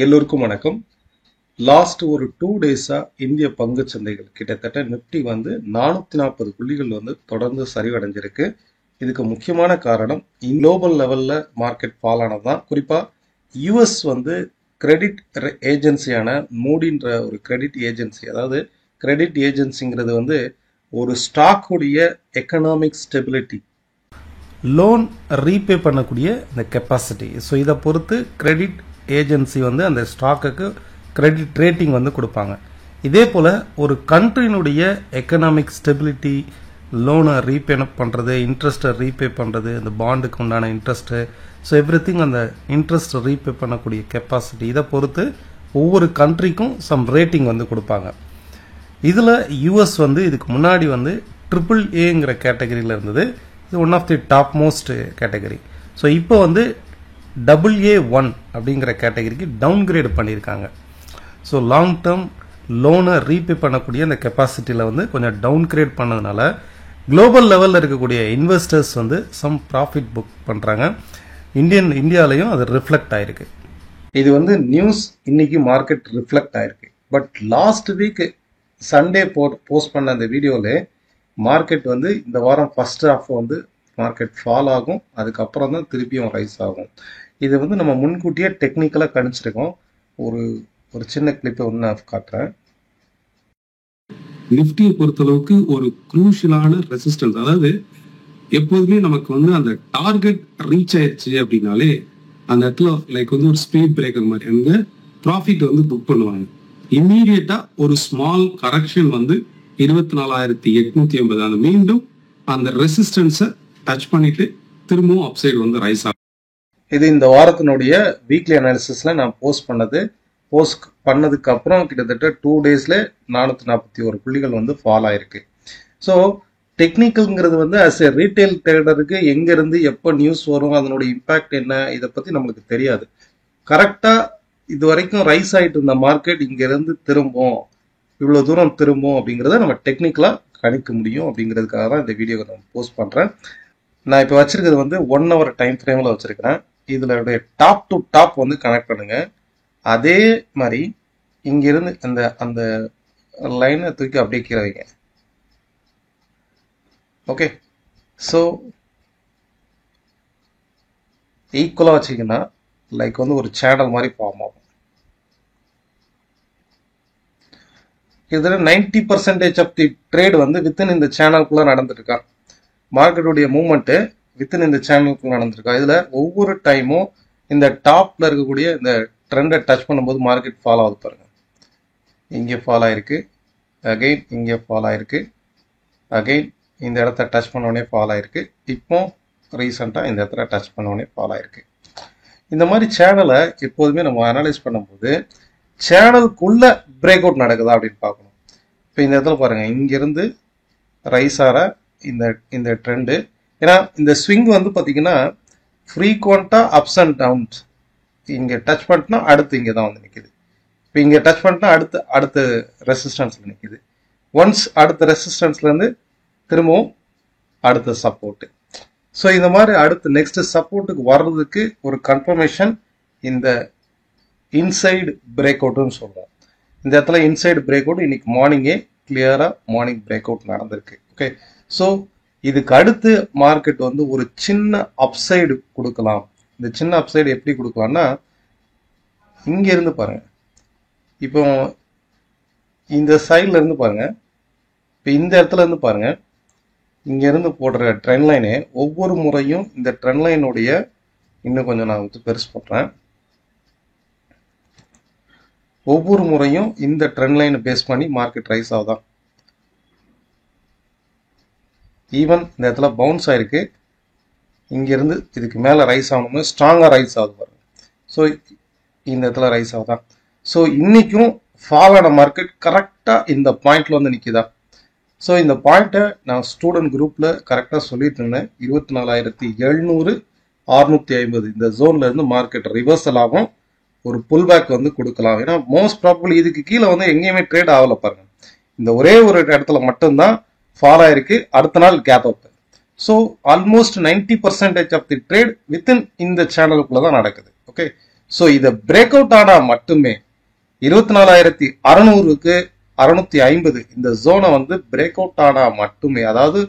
எல்லோருக்கும் வணக்கம். லாஸ்ட் ஒரு 2 டேஸா இந்திய பங்கு சந்தைகள் கிட்டத்தட்ட நிப்டி வந்து 440 புள்ளிகள் வந்து தொடர்ந்து சரிவடைஞ்சிருக்கு. இதுக்கு முக்கியமான காரணம் குளோபல் லெவல்ல மார்க்கெட் ஃபால் ஆனதுதான். குறிப்பா யுஎஸ் வந்து கிரெடிட் ஏஜென்சியான மூடின்ற ஒரு கிரெடிட் ஏஜென்சி, அதாவது கிரெடிட் ஏஜென்சிங்கிறது வந்து ஒரு ஸ்டாக்குடைய எக்கனாமிக் ஸ்டெபிலிட்டி, லோன் ரீபே பண்ணக்கூடிய இந்த கெப்பாசிட்டி. ஸோ இதை பொறுத்து கிரெடிட் ஏஜென்சி வந்து அந்த ஸ்டாக்குக்கு கிரெடிட் ரேட்டிங் வந்து கொடுப்பாங்க. இதே போல் ஒரு கண்ட்ரியினுடைய எக்கனாமிக் ஸ்டெபிலிட்டி, லோனை ரீபே பண்ணுறது, இன்ட்ரெஸ்ட்டை ரீபே பண்ணுறது, இந்த பாண்டுக்கு உண்டான இன்ட்ரெஸ்ட்டு, ஸோ எவ்ரி திங் அந்த இன்ட்ரெஸ்ட் ரீபே பண்ணக்கூடிய கெப்பாசிட்டி, இதை பொறுத்து ஒவ்வொரு கண்ட்ரிக்கும் சம் ரேட்டிங் வந்து கொடுப்பாங்க. இதில் யூஎஸ் வந்து இதுக்கு முன்னாடி வந்து AAAங்கிற கேட்டகரியில் இருந்தது. இது one of the top most category. So இப்போ வந்து AA1 அப்படிங்கிற கேட்டகரிக்கு டவுன் கிரேட் பண்ணியிருக்காங்க. ஸோ லாங் டேர்ம் லோனை ரீபே பண்ணக்கூடிய அந்த கெப்பாசிட்டியில் வந்து கொஞ்சம் டவுன் கிரேட் பண்ணதுனால குளோபல் லெவலில் இருக்கக்கூடிய இன்வெஸ்டர்ஸ் வந்து சம் ப்ராஃபிட் புக் பண்ணுறாங்க. இந்தியாலையும் அது ரிஃப்ளெக்ட் ஆயிருக்கு. இது வந்து நியூஸ் இன்னைக்கு மார்க்கெட் ரிஃப்ளெக்ட் ஆயிருக்கு. But last week Sunday post பண்ண அந்த வீடியோவில் மார்க்கெட் வந்து இந்த வாரம் ஃபர்ஸ்ட் ஹாஃப் வந்து மார்க்கெட் ஃபால் ஆகும், அதுக்கப்புறம் தான் திருப்பியும் ரைஸ் ஆகும். இது வந்து நம்ம முன்கூட்டியே டெக்னிக்கலாக கணிச்சிருக்கோம். ஒரு சின்ன கிளிப்பை ஒன்று நான் காட்டுறேன். நிஃப்டியை பொறுத்தளவுக்கு ஒரு குரூஷியலான ரெசிஸ்டன்ஸ், அதாவது எப்போதுமே நமக்கு வந்து அந்த டார்கெட் ரீச் ஆயிடுச்சு அப்படின்னாலே அந்த இடத்துல லைக் வந்து ஒரு ஸ்பீட் பிரேக்கர் மாதிரி அங்கே ப்ராஃபிட் வந்து புக் பண்ணுவாங்க. இம்மீடியட்டா ஒரு ஸ்மால் கரெக்ஷன் வந்து 24,850 அந்த மீண்டும் அந்த ரெசிஸ்டன்ஸை டச் பண்ணிட்டு திரும்பவும் அப்சைடு வந்து ரைஸ் ஆகும். இது இந்த வாரத்தினுடைய வீக்லி அனாலிசிஸ்ல நான் போஸ்ட் பண்ணதுக்கு அப்புறம் கிட்டத்தட்ட 2 டேஸ்ல 441 புள்ளிகள் வந்து ஃபால் ஆயிருக்கு. ஸோ டெக்னிக்கல்ங்கிறது வந்து அஸ் எ ரீட்டைல் ட்ரேடருக்கு எங்க இருந்து எப்போ நியூஸ் வரும், அதனுடைய இம்பாக்ட் என்ன, இதை பத்தி நம்மளுக்கு தெரியாது. கரெக்டா இது வரைக்கும் ரைஸ் ஆயிட்டு இருந்த மார்க்கெட் இங்க இருந்து திரும்பும், இவ்வளவு தூரம் திரும்பும் அப்படிங்கிறத நம்ம டெக்னிக்கலா கணிக்க முடியும். அப்படிங்கிறதுக்காக தான் இந்த வீடியோவை நான் போஸ்ட் பண்றேன். நான் இப்போ வச்சிருக்கிறது வந்து 1 hour டைம் ஃப்ரேம்ல வச்சிருக்கிறேன். இதுல டாப் டு டாப் வந்து கனெக்ட் பண்ணுங்க. அதே மாதிரி இங்க இருந்து அந்த லைனை தூக்கி அப்படியே கீழே வைங்க. ஓகே, ஸோ ஈக்குவலா வச்சீங்கன்னா லைக் வந்து ஒரு சேனல் மாதிரி ஃபார்ம் ஆகும். இதுல 90% ஆஃப் தி ட்ரேட் வந்து வித்தின் இந்த சேனலுக்குள்ள நடந்துட்டு இருக்கா. மார்க்கெட்டுடைய மூவ்மெண்ட் வித்தின் இந்த சேனலுக்குள்ள நடந்திருக்கா. இதுல ஒவ்வொரு டைமும் இந்த டாப்ல இருக்கக்கூடிய இந்த ட்ரெண்டை டச் பண்ணும்போது மார்க்கெட் ஃபால் ஆகுது பாருங்க. இங்கே ஃபால் ஆயிருக்கு, அகைன் இங்கே ஃபால் ஆயிருக்கு, அகைன் இந்த இடத்த டச் பண்ணோடனே ஃபால் ஆயிருக்கு, இப்போ ரீசெண்டாக இந்த இடத்துல டச் பண்ணோடனே ஃபால் ஆயிருக்கு. இந்த மாதிரி சேனலை எப்போதுமே நம்ம அனலைஸ் பண்ணும்போது சேனலுக்குள்ள பிரேக் அவுட் நடக்குதா அப்படின்னு பார்க்கணும். இப்போ இந்த இடத்துல பாருங்க, இங்கிருந்து ரைஸ் ஆகிற இந்த ட்ரெண்டு, ஏன்னா இந்த ஸ்விங் வந்து பார்த்தீங்கன்னா ஃப்ரீக்வெண்ட்டா அப்ஸ் அண்ட் டவுன்ஸ். இங்கே டச் பண்ணிட்டுனா அடுத்து இங்கே தான் வந்து நிற்குது. இப்போ இங்கே டச் பண்ணிட்டா அடுத்த ரெசிஸ்டன்ஸ்ல நிற்குது. ஒன்ஸ் அடுத்த ரெசிஸ்டன்ஸ்லேருந்து திரும்பவும் அடுத்த சப்போர்ட்டு. ஸோ இந்த மாதிரி அடுத்து நெக்ஸ்ட் சப்போர்ட்டுக்கு வர்றதுக்கு ஒரு கன்ஃபர்மேஷன் இந்த இன்சைடு பிரேக் அவுட்னு சொல்றோம். இந்த இடத்துல இன்சைடு பிரேக் அவுட் இன்னைக்கு மார்னிங்கே கிளியரா மார்னிங் பிரேக் அவுட் நடந்திருக்கு. ஓகே, ஸோ இதுக்கு அடுத்து மார்க்கெட் வந்து ஒரு சின்ன அப்சைடு கொடுக்கலாம். இந்த சின்ன அப்சைடு எப்படி கொடுக்கலாம்னா, இங்க இருந்து பாருங்க, இப்போ இந்த சைட்ல இருந்து பாருங்க, இப்போ இந்த இடத்துல இருந்து பாருங்க, இங்க இருந்து போடுற ட்ரெண்ட் லைனே ஒவ்வொரு முறையும் இந்த ட்ரெண்ட் லைனுடைய இன்னும் கொஞ்சம் நான் வந்து பெருசு பண்றேன். ஒவ்வொரு முறையும் இந்த ட்ரெண்ட் லைனை பேஸ் பண்ணி மார்க்கெட் ரைஸ் ஆகுதான். ஈவன் இந்த இடத்துல பவுன்ஸ் ஆயிருக்கு, இங்க இருந்து இதுக்கு மேல ரைஸ் ஆகணும், ஸ்ட்ராங்கா ரைஸ் ஆகுது பாருங்க. ஸோ இந்த இடத்துல ரைஸ் ஆகுதான். ஸோ இன்னைக்கும் ஃபால் ஆன மார்க்கெட் கரெக்டா இந்த பாயிண்ட்ல வந்து நிக்குதா. ஸோ இந்த பாயிண்ட்டை நான் ஸ்டூடெண்ட் குரூப்ல கரெக்டா சொல்லிட்டு இருந்தேன். 24,700 650 இந்த ஜோன்ல இருந்து மார்க்கெட் ரிவர்சல் ஆகும், ஒரு புல் பேக் வந்து கொடுக்கலாம். ஏன்னா மோஸ்ட் ப்ராபபிளி இதுக்கு கீழே வந்து எங்கேயுமே ட்ரேட் ஆகல பாருங்க. இந்த ஒரே ஒரு இடத்துல மட்டும்தான் ஃபால் ஆயிருக்கு, அடுத்த நாள் gap up. So almost 90% of the trade within இந்த சேனலுக்குள்ள தான் நடக்குது. ஓகே, ஸோ இதை பிரேக் அவுட் ஆனா மட்டுமே 24,600க்கு 650 இந்த ஜோனை வந்து பிரேக் அவுட் ஆனா மட்டுமே, அதாவது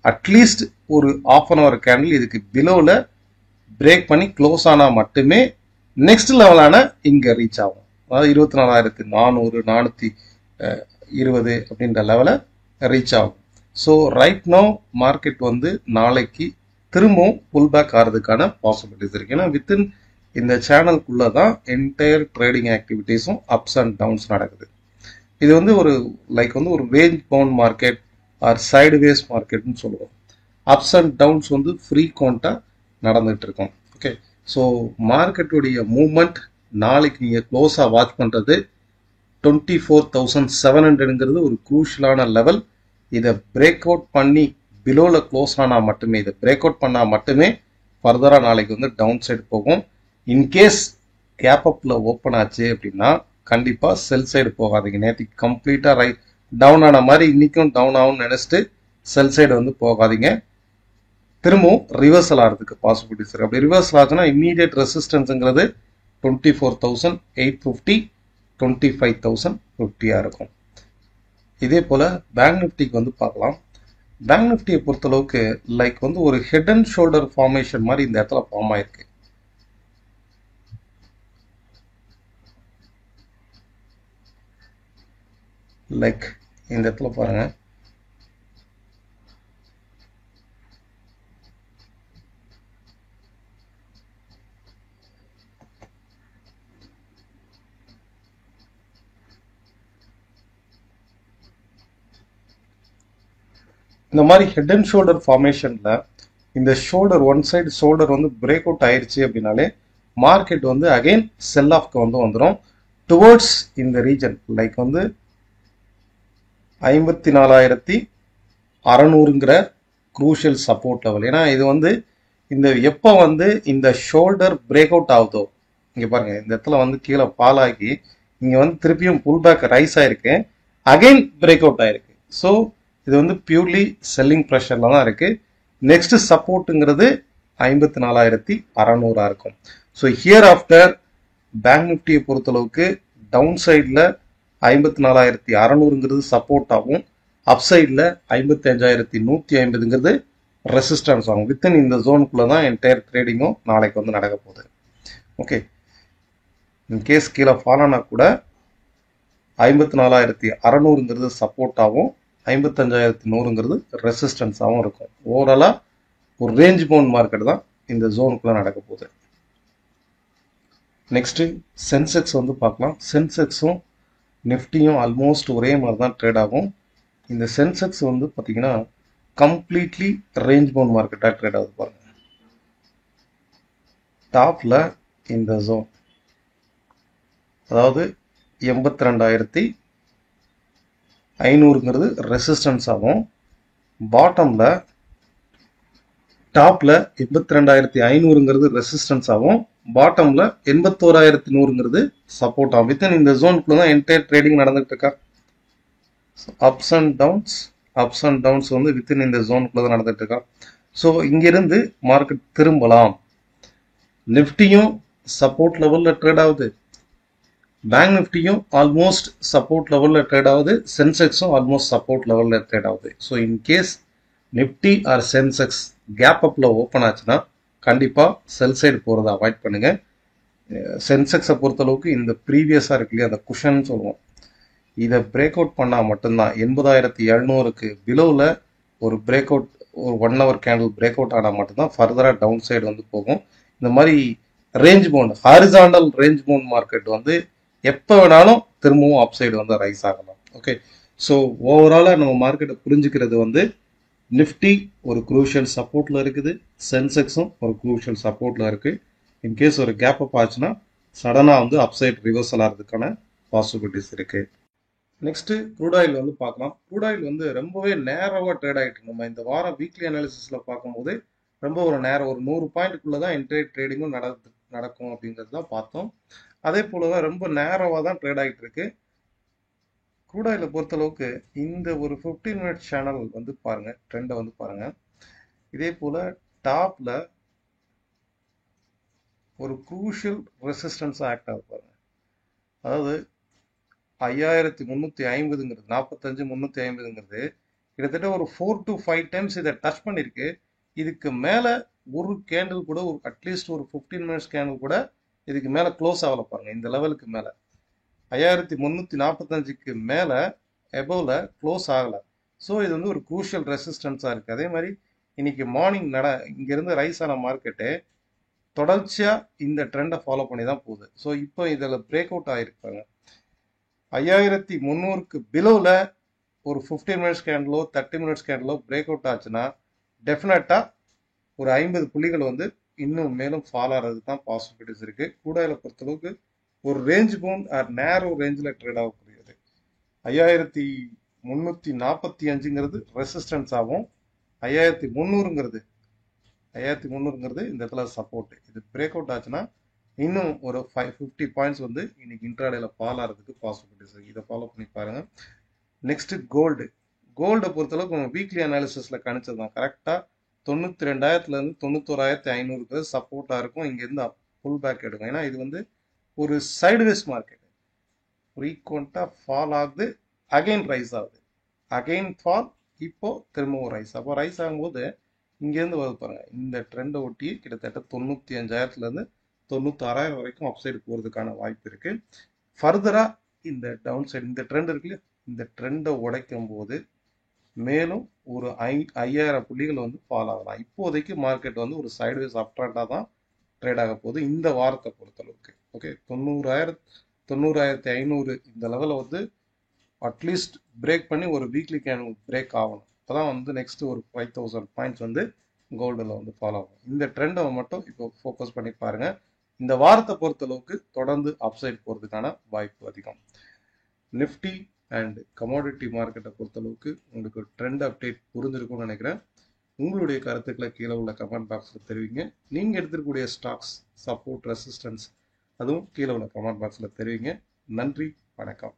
அட்லீஸ்ட் ஒரு half an hour கேண்டில் இதுக்கு பிலோல பிரேக் பண்ணி க்ளோஸ் ஆனா மட்டுமே நெக்ஸ்ட் லெவலான இங்க ரீச் ஆகும். அதாவது 24,400 420 அப்படின்ற லெவல ரீச் ஆகும். ஸோ ரைட் நோ மார்க்கெட் வந்து நாளைக்கு திரும்பவும் புல் பேக் ஆகிறதுக்கான பாசிபிலிட்டிஸ் இருக்கு. ஏன்னா வித்தின் இந்த சேனலுக்குள்ள தான் என்டையர் ட்ரேடிங் ஆக்டிவிட்டீஸும் அப்ஸ் அண்ட் டவுன்ஸ் நடக்குது. இது வந்து ஒரு ஒரு range bound market or sideways மார்க்கெட்னு சொல்லுவோம். அப்ஸ் அண்ட் டவுன்ஸ் வந்து ஃப்ரீக்வெண்டா நடந்துட்டு இருக்கும். ஓகே, ஸோ மார்க்கெட்டுடைய மூவ்மெண்ட் நாளைக்கு நீங்க க்ளோஸா வாட்ச் பண்றது 24,700ங்கிறது ஒரு குரூஷியலான லெவல். இதை பிரேக் அவுட் பண்ணி பிலோல க்ளோஸ் ஆனா மட்டுமே, இதை பிரேக் அவுட் பண்ணா மட்டுமே ஃபர்தரா நாளைக்கு வந்து டவுன் சைடு போகும். இன்கேஸ் கேப் அப்ல ஓப்பன் ஆச்சு அப்படின்னா கண்டிப்பா செல் சைடு போகாதீங்க. நேற்றுக்கு கம்ப்ளீட்டா டவுன் ஆன மாதிரி இன்னைக்கும் டவுன் ஆகும்னு நினைச்சிட்டு செல் சைடு வந்து போகாதீங்க. திரும்பவும் ரிவர்சல் ஆகிறதுக்கு பாசிபிலிட்டிஸ் இருக்கு. அப்படி ரிவர்சல் ஆச்சுன்னா இம்மீடியட் ரெசிஸ்டன்ஸ்ங்கிறது 24,850 25,050 இருக்கும். இதே போல பேங்க் நிஃப்டிக்கு வந்து பார்க்கலாம். பேங்க் நிஃப்டியை பொறுத்தளவுக்கு வந்து ஒரு ஹெட் அண்ட் ஷோல்டர் ஃபார்மேஷன் மாதிரி இந்த இடத்துல ஃபார்ம் ஆயிருக்கு. இந்த இடத்துல பாருங்க, இந்த மாதிரி ஹெட் அண்ட் ஷோல்டர் ஃபார்மேஷன்ல இந்த ஷோல்டர் ஒன் சைடு ஷோல்டர் வந்து பிரேக் அவுட் ஆயிருச்சு அப்படின்னாலே மார்க்கெட் வந்து அகைன் செல் ஆஃப்க்கு வந்து வந்துடும் டுவர்ட்ஸ் இந்த ரீஜன் வந்து 54,600ங்கிற குரூஷியல் சப்போர்ட் லெவல். ஏன்னா இது வந்து இந்த எப்போ வந்து இந்த ஷோல்டர் பிரேக் அவுட் ஆகுதோ, இங்க பாருங்க இந்த இடத்துல வந்து கீழே ஃபால் ஆகி இங்க வந்து திருப்பியும் புல் பேக் ரைஸ் ஆயிருக்கு, அகைன் பிரேக் அவுட் ஆயிருக்கு. ஸோ இது வந்து பியூர்லி செல்லிங் ப்ரெஷர்ல தான் இருக்கு. நெக்ஸ்ட் சப்போர்ட்டுங்கிறது 54,600 இருக்கும். ஸோ ஹியர் ஆஃப்டர் பேங்க் நிஃப்டியை பொறுத்தளவுக்கு டவுன் சைட்ல 54,600ங்கிறது சப்போர்ட் ஆகும், அப் சைட்ல 55,150ங்கிறது ரெசிஸ்டன்ஸ் ஆகும். வித்தின் இந்த ஜோனுக்குள்ள தான் என்டையர் ட்ரேடிங்கும் நாளைக்கு வந்து நடக்க போகுது. ஓகே, இன்கேஸ் கீழே ஃபால் ஆனா கூட 54,600ங்கிறது சப்போர்ட் ஆகும், 55,100ங்கிறது ரெசிஸ்டன்ஸாகவும் இருக்கும். ஓவராலா ஒரு ரேஞ்ச் பவுண்ட் மார்க்கெட் தான் இந்த ஜோனுக்குள்ள நடக்க போகுது. நெக்ஸ்ட் சென்செக்ஸ் வந்து பார்க்கலாம். சென்செக்ஸும் நிஃப்டியும் ஆல்மோஸ்ட் ஒரே மாதிரி தான் ட்ரேட் ஆகும். இந்த சென்செக்ஸ் வந்து பார்த்தீங்கன்னா கம்ப்ளீட்லி ரேஞ்ச் பவுண்ட் மார்க்கெட்டாக ட்ரேட் ஆகுது. பாருங்க, டாப்ல இந்த ஜோன், அதாவது 82,500ங்கிறது ரெசிஸ்டன்ஸ் ஆகும், பாட்டம்ல டாப்ல 82,500ங்கிறது ரெசிஸ்டன்ஸ் ஆகும், பாட்டம்ல 81,100ங்கிறது சப்போர்ட் ஆகும். வித்தின் இந்த ஜோனுக்குள்ள தான் என்டையர் ட்ரேடிங் நடந்துட்டு இருக்கா. அப்ஸ் அண்ட் டவுன்ஸ் வந்து வித்தின் இந்த ஜோனுக்குள்ள தான் நடந்துட்டு இருக்கா. ஸோ இங்கிருந்து மார்க்கெட் திரும்பலாம். நிஃப்டியும் சப்போர்ட் லெவல்ல ட்ரேட் ஆகுது, பேங்க் நிஃப்டியும் ஆல்மோஸ்ட் சப்போர்ட் லெவல்ல ட்ரேட் ஆகுது, சென்செக்ஸும் ஆல்மோஸ்ட் சப்போர்ட் லெவல்ல ட்ரேட் ஆகுது. So in case Nifty or Sensex gap அப்ல ஓப்பன் ஆச்சுன்னா கண்டிப்பா செல் சைடு போறதை அவாய்ட் பண்ணுங்க. சென்செக்ஸை பொறுத்தளவுக்கு இந்த ப்ரீவியஸா இருக்கு இல்லையா, அந்த குஷன் சொல்லுவோம், இதை பிரேக் அவுட் பண்ணா மட்டும்தான் 80,700க்கு பிலோல ஒரு பிரேக் அவுட், ஒரு 1 hour கேண்டில் பிரேக் அவுட் ஆனால் மட்டும்தான் ஃபர்தரா டவுன் சைடு வந்து போகும். இந்த மாதிரி range bound horizontal range bound market வந்து எப்போ வேணாலும் திரும்பவும் அப் சைடு வந்து ரைஸ் ஆகலாம். ஓகே, ஸோ ஓவராலா நம்ம மார்க்கெட்டை புரிஞ்சுக்கிறது வந்து நிஃப்டி ஒரு குரூஷியல் சப்போர்ட்ல இருக்குது, சென்செக்ஸும் ஒரு குரூஷியல் சப்போர்ட்ல இருக்கு. இன்கேஸ் ஒரு கேப் அப் ஆச்சுன்னா சடனா வந்து அப்சைட் ரிவர்சல் ஆகிறதுக்கான பாசிபிலிட்டிஸ் இருக்கு. நெக்ஸ்ட் க்ரூட் ஆயில் வந்து பார்க்கலாம். க்ரூட் ஆயில் வந்து ரொம்பவே நேரவா ட்ரேட் ஆகிட்டு நம்ம இந்த வாரம் வீக்லி அனாலிசிஸ்ல பார்க்கும்போது ரொம்ப ஒரு நேரம், ஒரு 100 பாயிண்ட்டுக்குள்ள தான் என்டையர் ட்ரேடிங்கும் நடக்கும் அப்படிங்கிறது தான் பார்த்தோம். அதே போலவே ரொம்ப நேரவா தான் ட்ரேட் ஆகிட்டு இருக்கு. க்ரூட் ஆயிலை பொறுத்தளவுக்கு இந்த ஒரு 15 minute சேனல் வந்து பாருங்க, ட்ரெண்டை வந்து பாருங்க. இதே போல டாப்ல ஒரு குரூஷியல் ரெசிஸ்டன்ஸாக ஆக்ட் ஆக பாருங்க. அதாவது 5350ங்கிறது 45,350ங்கிறது கிட்டத்தட்ட ஒரு 4 to 5 டைம்ஸ் இதை டச் பண்ணிருக்கு. இதுக்கு மேலே ஒரு கேண்டில் கூட ஒரு அட்லீஸ்ட் ஒரு 15 மினிட்ஸ் கேண்டில் கூட இதுக்கு மேலே க்ளோஸ் ஆகல பாருங்க. இந்த லெவலுக்கு மேலே 5345க்கு மேலே எபோவ்ல க்ளோஸ் ஆகலை. ஸோ இது வந்து ஒரு குரூஷியல் ரெசிஸ்டன்ஸாக இருக்குது. அதே மாதிரி இன்னைக்கு மார்னிங் இங்கேருந்து ரைஸ் ஆன மார்க்கெட்டு தொடர்ச்சியாக இந்த ட்ரெண்டை ஃபாலோ பண்ணி தான் போகுது. ஸோ இப்போ இதில் பிரேக் அவுட் ஆகிருப்பாங்க. 5300க்கு பிலோவில் ஒரு 15 மினிட்ஸ் கேண்டலோ 30 மினிட்ஸ் கேண்டலோ பிரேக் அவுட் ஆச்சுன்னா டெஃபினட்டாக ஒரு 50 புள்ளிகள் வந்து இன்னும் மேலும் ஃபால் ஆகிறதுக்கு தான் பாசிபிலிட்டிஸ் இருக்குது. கூடாயில பொறுத்தளவுக்கு ஒரு ரேஞ்ச் பவுண்ட் ஆர் நேரோ ரேஞ்சில் ட்ரேட் ஆகக்கூடியது. 5345ங்கிறது ரெசிஸ்டன்ஸ் ஆகும். 5300ங்கிறது இந்த இடத்துல சப்போர்ட். இது பிரேக் அவுட் ஆச்சுன்னா இன்னும் ஒரு 50 பாயிண்ட்ஸ் வந்து இன்னைக்கு இன்ட்ராடேல ஃபால் ஆகிறதுக்கு பாசிபிலிட்டிஸ் இருக்குது. இதை ஃபாலோ பண்ணி பாருங்க. நெக்ஸ்ட் கோல்டை பொறுத்தளவுக்கு நம்ம வீக்லி அனாலிசிஸ்ல கணிச்சது தான். கரெக்டாக 92,000லேருந்து 91,500 சப்போர்ட்டாக இருக்கும். இங்கேருந்து புல் பேக் எடுக்கும். ஏன்னா இது வந்து ஒரு சைடுவேஸ் மார்க்கெட். ஃப்ரீக்வெண்ட்டாக ஃபால் ஆகுது, அகைன் ரைஸ் ஆகுது, அகைன் ஃபால், இப்போ திரும்பவும் ரைஸ். அப்போ ரைஸ் ஆகும்போது இங்கேருந்து வருது பாருங்க. இந்த ட்ரெண்டை ஒட்டி கிட்டத்தட்ட 95,000லேருந்து 96,000 வரைக்கும் அப்சைடு போகிறதுக்கான வாய்ப்பு இருக்கு. ஃபர்தராக இந்த டவுன் சைடு இந்த ட்ரெண்ட் இருக்கு இல்லையா, இந்த ட்ரெண்டை உடைக்கும் போது மேலும் ஒரு 5,000 புள்ளிகள் வந்து ஃபால் ஆகலாம். இப்போதைக்கு மார்க்கெட் வந்து ஒரு சைடுவேஸ் அப் ட்ரெண்டாக தான் ட்ரேட் ஆக போகுது இந்த வாரத்தை பொறுத்தளவுக்கு. ஓகே, 90,500 இந்த லெவலில் வந்து அட்லீஸ்ட் பிரேக் பண்ணி ஒரு வீக்லி கேண்டில் பிரேக் ஆகணும். அப்போதான் வந்து நெக்ஸ்ட் ஒரு 5,000 பாயிண்ட்ஸ் வந்து கோல்டில் வந்து ஃபாலோ ஆகும். இந்த ட்ரெண்டை மட்டும் இப்போ ஃபோக்கஸ் பண்ணி பாருங்க. இந்த வாரத்தை பொறுத்தளவுக்கு தொடர்ந்து அப்சைட் போகிறதுக்கான வாய்ப்பு அதிகம். நிஃப்டி அண்ட் கமாடிட்டி மார்க்கெட்டை பொறுத்தளவுக்கு உங்களுக்கு ட்ரெண்ட் அப்டேட் புரிஞ்சிருக்கும்னு நினைக்கிறேன். உங்களுடைய கருத்துக்களை கீழே உள்ள கமெண்ட் பாக்ஸில் தெரிவிங்க. நீங்கள் எடுத்துக்கூடிய ஸ்டாக்ஸ் சப்போர்ட் ரெசிஸ்டன்ஸ் அதுவும் கீழே உள்ள கமெண்ட் பாக்ஸில் தெரிவிங்க. நன்றி, வணக்கம்.